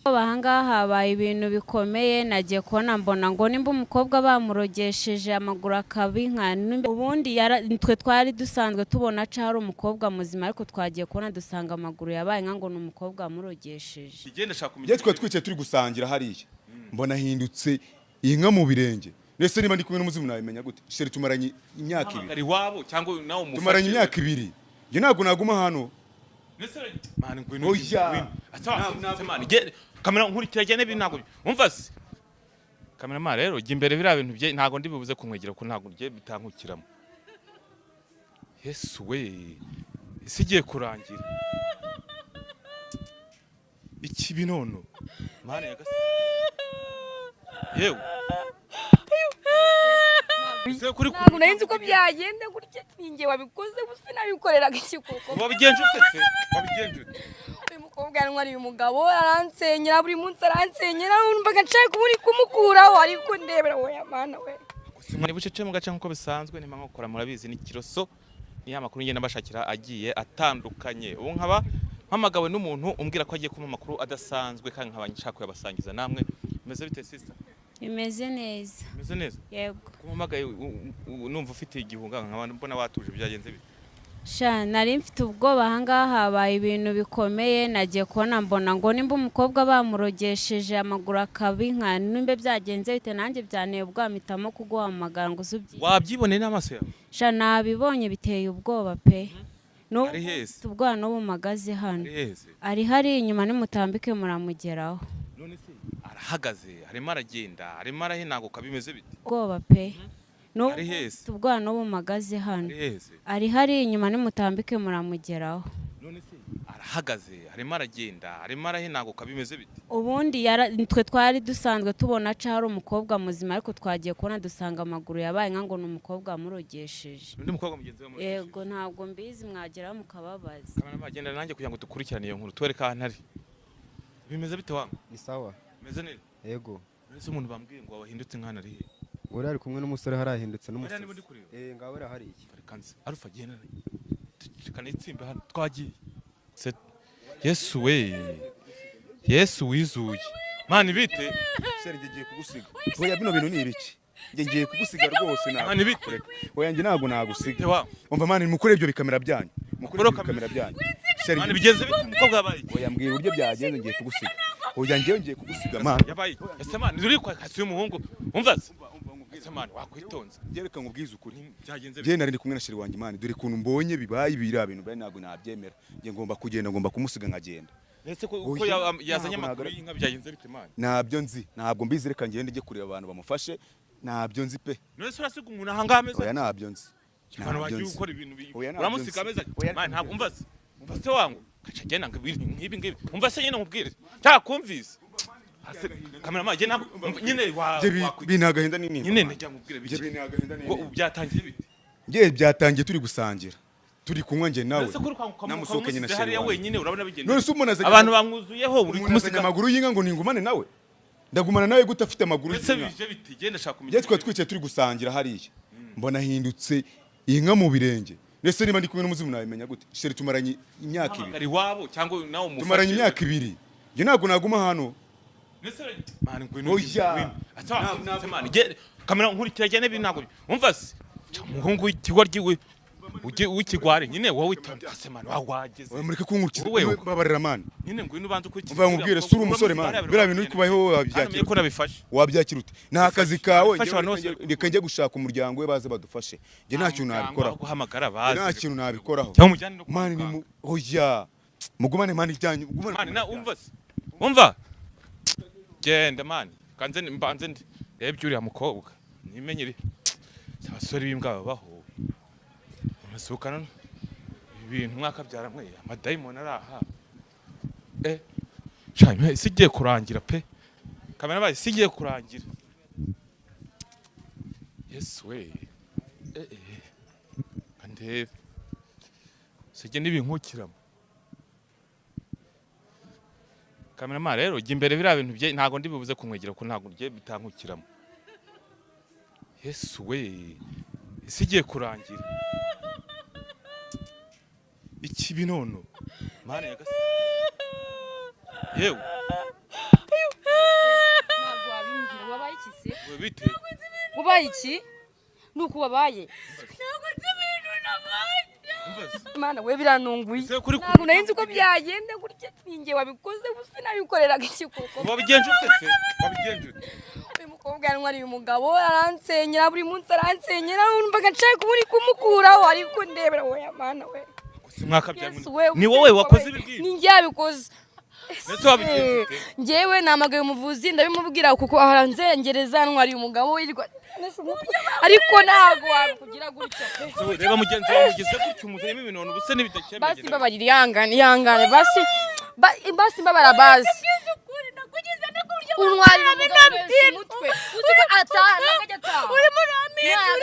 Ahangaha habaye ibintu bikomeye nagiye kubona mbona ngo nimba umukobwa bamurogesheje amaguru akabinka ubundi twe twari dusanzwe tubona aca hari umukobwa muzima ariko twagiye kubona dusanga amaguru yabaye ngo ni umukobwa wamurogesheje. Twe twicaye turi gusangira hariya mbona hindutse inka mu birenge. Nese niba ndi kumwe n'umuzimu nabimenya gute? Sheri tumaranye imyaka 2. Ari wabo cyangwa nawo umufashe. Tumaranye imyaka 2. Nge ntago naguma hano. Mani ngwino kamera nkurikira cyane binago umva se kamera ma rero jya imbere bira bintu bye ntago ndi bibuze kumwegera ko ntago rye bitankukiramo. Yesu we isigiye kurangira iki binono mani yagase yewe ntabwo nari nzi ko byagenda gutya ninjye wabikoze gusa nabikoreraga iki kuko wabigenje ute uyu mukobwa yanwariye umugabo aransenyera buri munsi aransenyera numvaga nshaka kuburi kumukuraho ariko ndebera wowe mana we mwari bucece mu gace nkuko bisanzwe nima nkokora murabizi n'ikiroso ni amakuru ngenda bashakira agiye atandukanye ubu nkaba mpamagawe n'umuntu umbwira ko agiye kuma amakuru adasanzwe kandi nkabanyishaka kuyabasangiza namwe meze bite sister? Imeze neza. Imeze neza? Yego. Kumamagaye numva ufite igihunga nkabana mbona watuje byagenze bite? Sha nari mfite ubwoba ahangaha habaye ibintu bikomeye nagiye kubona mbona ngo nimba umukobwa bamurogesheje amaguru akabinka nimba byagenze bite nanjye byaneye ubwamitamo kuguhamagara ngo uzubyi. Wabyiboneye n'amaso yawe? Sha nabibonye biteye ubwoba pe. No ubwo no bumagaze hano. Ari hari inyuma nimutambike muramugeraho. None se arahagaze arimo aragenda arimo arahinanguka bimeze bite? Ubwoba pe. No ubwo no bumagaze hano. Ari hari inyuma nimutambike muramugeraho. None se arahagaze arimo aragenda arimo arahinanguka bimeze bite? Ubundi twe twari dusanzwe tubona aca hari umukobwa muzima ariko twagiye kubona dusanga amaguru yabaye ngo ni umukobwa wamurogesheje. Undi mukobwa mugenzi we murogesheje? Yego ntabwo mbizi mwagera mukababaza. Kamana bagenda nanjye kugira ngo dukurikirane iyo nkuru twereka ahantu ari. Bimeze bite wangu? Ni sawa. Meze neza? Yego. Ese umuntu bambwiye ngo wahindutse nkana ari he? Uri ari kumwe n'umusore harahindutse n'umusore. Ngaho uri hari iki? Kanze. Arufa genda. Tukane itsimbe hano twagiye. Yesu we. Yesu wizuye. Mani bite? Sheri ngiye kugusiga. Oya bino bintu ni ibiki? Ngiye kugusiga rwose nawe. Mani bite? Oya ngi nago nagusiga. Umva mani mukore ibyo bikamera byanyu. Mukore bikamera byanyu. Sheri mani bigeze bite umukobwa yabaye? Oya mbwira uburyo byagenze ngiye kugusiga. Oya ngiye kugusiga mani. Yabaye. Ese mani uri kwa kasi y'umuhungu. Umva se? Ese mani wakwitonza. Gereka ngubwiza ukuri. Byagenze bite? Je nari ndi kumwe na sheri wanjye mani dore kuntu mbonye bibaye ibira bintu bari nago nabyemera. Ngiye ngomba kugenda ngomba kumusiga nkagenda. Ese ko yazanye amakuru y'inka byagenze bite mani? Nabyo nzi ntabwo mbizi reka ngende njye kureba abantu bamufashe nabyo nzi pe. None se urasiga umuntu ahanga ameze? Oya nabyo nzi. Abantu bagiye gukora ibintu uramusika ameze. Mani ntabwo umva se. Umva se wangu. Kaca genda ngibi. Umva se nyine nkubwire. Takumvise. Kamera maje ntabwo nyine binagahinda nini? Nyine najya nkubwire biki. Byatangiye bite? Ngiye byatangiye turi gusangira. Turi kunywa nge nawe namusokenye na sheri wenyine urabona bigenda. None se umuntu abantu bamwuzuyeho uri kumusiga amaguru y'inka ngo ningumane nawe? Ndagumana nawe gute afite amaguru y'inka? Ese bije biti genda shaka kumenya. Twe twicaye turi gusangira hariya mbona hindutse inka mu birenge. Nese niba ndi kumwe n'umuzimu nabimenya gute? Sheri tumaranye imyaka 2. Ari wabo cyangwa nawo umufashe? Tumaranye imyaka 2. Nge nago naguma hano. Nese mani ngwino. Asa mani kamera nkurikira cyane binago umva se umuhungu w'ikigoryi w'ikigware nyine wowe itondase mani wagwageze mureke kunkurikira babarira mani nyine ngwino ubanze uko umva nkubwire sura umusore mani bira bintu bikubayeho wabyakira ko nabifashe wabyakira ute nta kazi kawe reka njye gushaka umuryango we baze badufashe nge nta kintu nabikoraho guhamagara baze nta kintu nabikoraho mani ni oya mugumane mani ijyanye mani na umva genda mani kanze mbanze rebye uriya mukobwa nimenyere abasore b'imbwa babaho masukana ibintu mwaka byaramwe amadayimoni araha cyane sigiye kurangira pe kamera baye sigiye kurangira Yesu we ande sije nibinkukiramo kamera ma rero jya imbere bira bintu bye ntago ndi bibuze kumwegera ko ntago rye bitankukiramo Yesu we sigiye kurangira iki binono mane yagase yewe ntabwo wabimbwira wabaye iki se we bite wabaye iki nuko wabaye Mana we biranunguye ntabwo narinzi uko byagenda gutya ninjye wabikoze gusa nabikoreraga iki koko wabigenje ute uyu mukobwa yanwariye umugabo aransenyera buri munsi aransenyera numvaga nshaka kuburi kumukuraho ariko ndebera we Mana we ni wowe wakoze ibingibi ninjye yabikoze Nese wabigenje njyewe namagaye umuvuzi ndabimubwira kuko aranzengereza ntwariye umugabo wirwa ariko ntago wakugira gutya reba mugenzi wawe ugeze gutya umuzayemo ibintu ubuse n'ibidakemeye basi mbabarira ihangane basi mbabara basi unwarira umugabo umutwe uziko atana akajya uri muri Amerika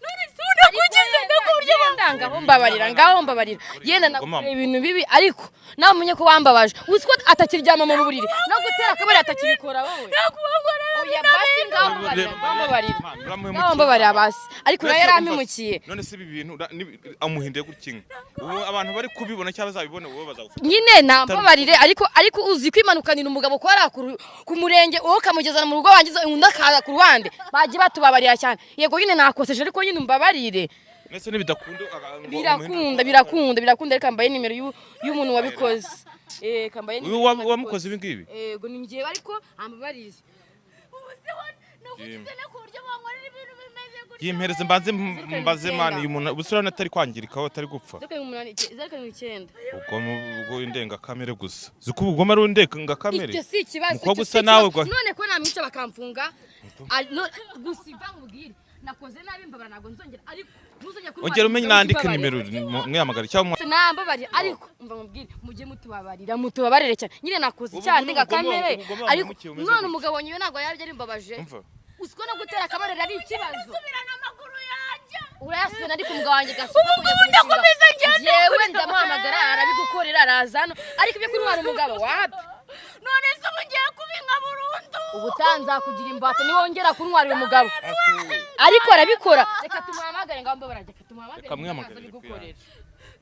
none sunda kugize ndakurya ngaho mbabarira yenda nakuye ibintu bibi ariko namenye ko wambabaje uziko atakiryama mu buriri no gutera akabari atakibikora wowe oya basi ngaho mbabarira basi ariko nayo yarampimukiye none se ibi bintu amuhinduye gutya ubu abantu bari kubibona cyangwa bazabibone wowe bazagufata nyine nambabarire ariko uzi kwimanukanira umugabo ko ari ku murenge wowe kamugezana mu rugo wangize undi akaza ku ruhande baje batubabarira cyane yego nyine nakoseje ariko nyine umbabarire nese nibidakunda birakunda reka mbaye nimero y'umuntu wabikoze kambaye nimero wamukoze ibi ngibi yego ni ngiye ariko ambabarire yimpereze mbaze mani umuntu busura natari kwangirika atari gupfa 09 ubwo indenga kamere gusa zuko ubugoma ari indenga kamere icyo si ikibazo muko gusa nawe none ko namwica bakamfunga gusiba mubwire nakoze nabi mbabara nago nzongera ariko ongera umenye nandike nimero mwiyamagara cyangwa nambabari ariko umva mubwire mujye mutubabarire cyane nyine nakoze cyane ndenga kamere ariko none umugabo nyiwe nago yari ari mbabaje usiko no gutera akabarera ari ikibazo subirana amaguru yanjye urayasubira ariko umugabo wanjye gasuka ndakomeza ngende yewe ndamuhamagara arabigukorera arazano ariko ibyo kuri wari umugabo wapi none se mungiye kubinka burundu ubutanza kugira imbata ni wongera kunwarira umugabo ariko arabikora reka tumuhamagare ngaho mbabara reka tumuhamagare kamwiyamagara bigukorera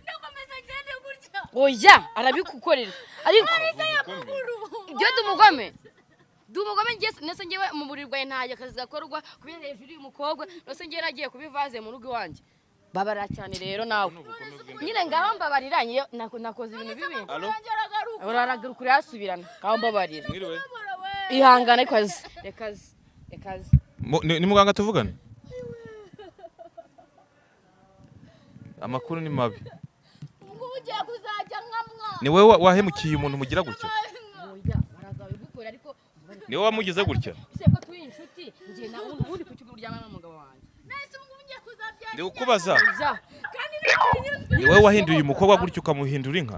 ndakomeza ngende gutya oya arabigukorera ariko ibyo dumugome nese ngewe mu burirwa ntaye akazi gakorwa kubera hejuru y'umukobwa nose ngewe nagiye kubivaze mu rugo iwanjye babara cyane rero nawe nyine ngaho mbabarira nakoze ibintu bibi uraragaruka urasubirana ngaho mbabarira ihangane rekazi ni muganga tuvugana amakuru ni mabi ni wewe wahemukiye umuntu mugira gutya niwe wamugize gutya ndi ukubaza ni wowe wahinduye umukobwa gutya ukamuhindura inka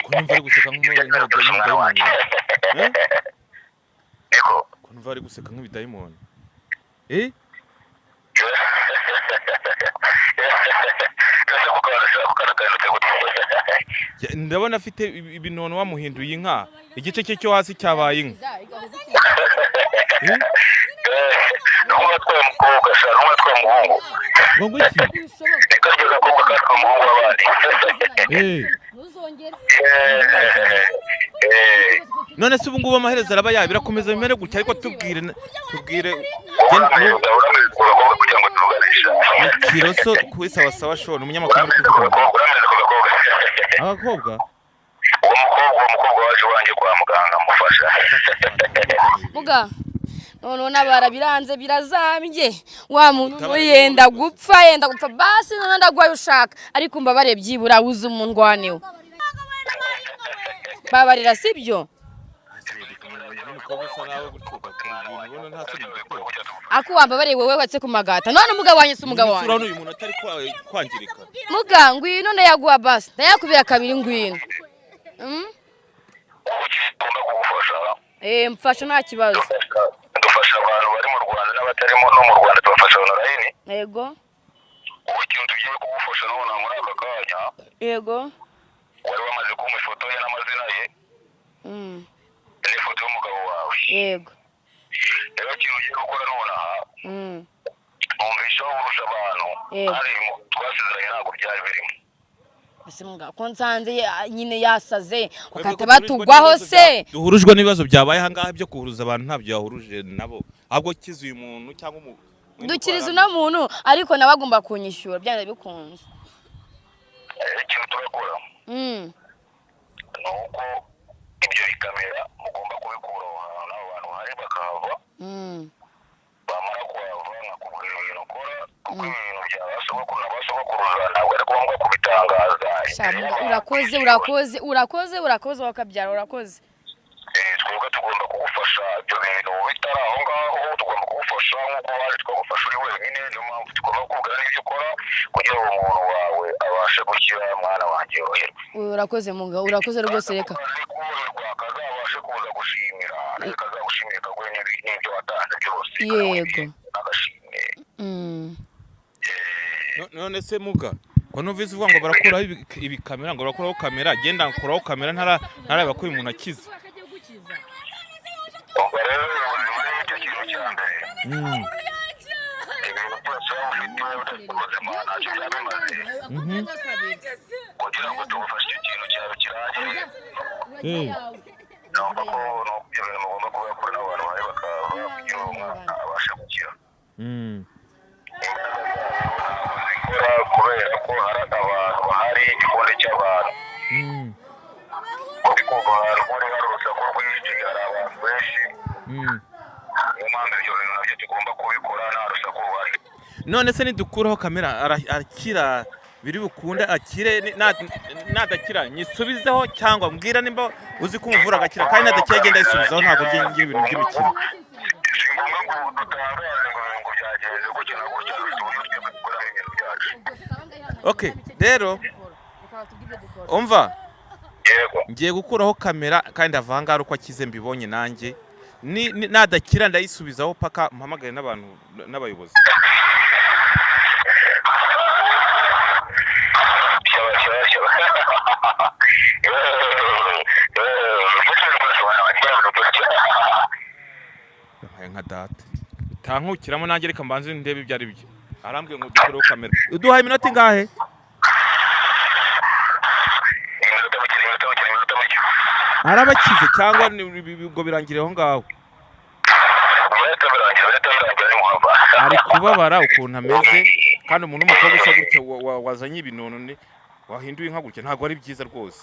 kumva ari guseka nk'ibidayimoni kumva ari guseka nk'ibidayimoni ndabona afite ibinono wamuhinduye inka igice cye cyo hasi cyabaye inka n'umutwe w'umukobwa shara n'umutwe w'umuhungu ngo iki ikageza ku gakatwa umuhungu w'abandi none se ubu ngubu amaherezo araba birakomeza bimere gutya ariko tubwire kugira ngo tuganisha kiroso kwisawasawa shona umunyamakuru uri kuvuga abakobwa uwo mukobwa waje wanjye kwa muganga mufasha muga none nabara biranze birazambye wa muntu yenda gupfa basi none ndagwaye ushaka ariko mbabare byibura wuze umundwaneho babarira sibyo aku wambabare wewe watse kumagata none umugabo wanye se umugabo wanye urano uyu muntu atari kwangirika muga ngwino ndayagwa basi ndayakubira kabiri ngwino mfasha nta kibazo dufasha abantu bari mu Rwanda n'abatarimo no mu Rwanda tubafasha online yego ukintu tugiye kugufasha none muri aka kanya yego wari wamaze kumpa ifoto ye n'amazina ye n'ifoto y'umugabo wawe yego rero ikintu ugiye gukora none aha numvisha urusha abantu ari twasezeranye ntabwo byari birimo ese mbwa ko nsanze nyine yasaze bakata batugwaho se duhurujwe n'ibibazo byabaye ahangaha byo kuhuruza abantu ntabyo yahuruje nabo ahubwo kize uyu muntu cyangwa dukiriza uno muntu ariko nawe agomba kunyishyura byane bikunze ikintu turakora nuko ibyo bikamera mugomba kubikuraho ahantu abantu hari bakahava bamara kuhava nkakubwira ibintu ukora kuko ibintu byabasogokuru n'abasogokuruza ntabwo ari ngombwa kubitangaza urakoze wakabyara urakoze twebwe tugomba kugufasha ibyo bintu bitari aho ngaho tugomba kugufasha nk'uko waje twagufasha uri wenyine niyo mpamvu tugomba kukubwira n'ibyo ukora kugira ngo umuntu wawe abashe gukira mwana wanjye yoroherwe urakoze mugabo urakoze rwose reka akazabashe kuza gushimira akazagushimira kaguhe n'ibyo watanze byose yego agashimwe none se muga ko numvise uvuga ngo barakuraho ibikamera ngo barakuraho kamera genda nkuraho kamera ntaraba ko uyu muntu akize ubwo rero ubuzima ni icyo kintu cya mbere ibintu byose waba ufite ubuzima ntacyo byaba bimaze kugira ngo tugufashe icyo kintu cyawe kirangiye numva ko ibyo bintu mugomba kubakora n'abantu bari bakava kugira ngo umwana abashe gukira kubera ko hari abantu bahari igikoni cy'abantu ariko ahantu muri hari urusaku rwinshi hari abantu benshi niyo mpamvu ibyo bintu nabyo tugomba kubikora nta rusaku ruhari none se nidukuraho kamera arakira biri bukunde akire nadakira nyisubizeho cyangwa mbwira nimba uzi ko umuvura agakira kandi nadakira agenda yisubizaho ntabwo ngira ibintu by'imikino si ngombwa ngo dutangaze ngo byagenze gutya na gutya uburyo twebwe dukora ibintu byacu okay rero umva yego ngiye gukuraho kamera kandi avanga ari uko akize mbibonye nanjye nadakira ndayisubizaho paka mpamagare n'abantu n'abayobozi nka data tankukiramo nanjye reka mbanze ndebe ibyo ari byo arambwiye ngo dukureho kamera uduhaye iminota ingahe arabakize cyangwa ngo birangire aho ngaho ari kubabara ukuntu ameze kandi umuntu w'umukobwa usa gutya wazanye ibintu wahinduye inka gutya ntabwo ari byiza rwose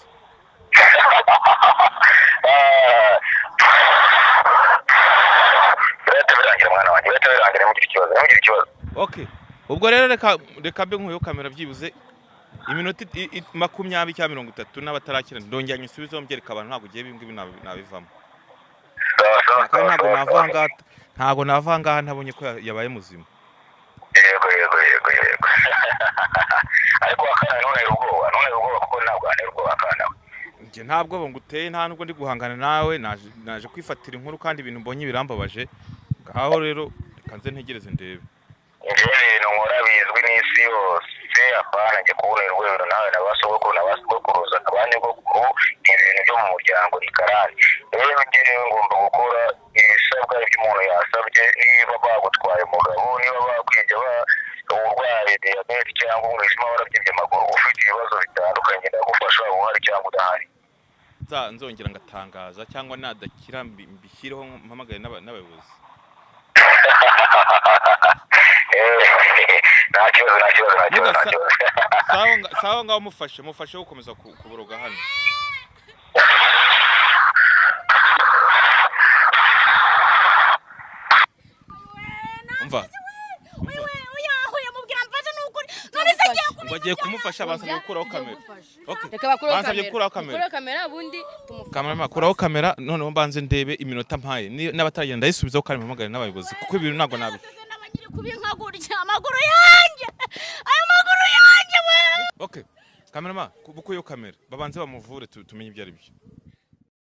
okay ubwo rero reka mbe nkuyeho kamera byibuze iminota 20 cyangwa 30 n'abatarakira ndongera nyisubizeho mbyereka abantu ntabwo ugiye bimwe nabivamo kandi ntabwo navanga ntabonye ko yabaye muzima yego ariko akana none ubwoba kuko ntabwo ane ubwoba akana nge ntabwo nguteye nta nubwo ndi guhangana nawe naje kwifatira inkuru kandi ibintu mbonye birambabaje ngaho rero kanze ntegereze ndebe ibintu nkora bizwi n'isi yose apana njye kubona urwego nawe n'abasogokuruza abanyogokuru ni ibintu byo mu muryango ni karani rero ngewe ngomba gukora ibisabwa by'umuntu yasabye niba bagutwaye umugabo niba bakwibye uburwayi diyabete cyangwa umwijima warabyibye amaguru ufite ibibazo bitandukanye ndagufasha uhari cyangwa udahari nzongera ngatangaza cyangwa nadakira mbishyireho mpamagare n'abayobozi nta kibazo sawa ngaho mufashe gukomeza kuboroga hano umva bagiye kumufasha basabye gukuraho kamera basabye gukuraho kamera kamera kuraho kamera noneho mbanze ndebe iminota mpaye n'abataragenda ndayisubizaho kandi mpamagare n'abayobozi kuko ibintu ntabwo nabi amaguru yanjye we okay kamera bukuyeho kamera babanze bamuvure tumenye ibyo ari byo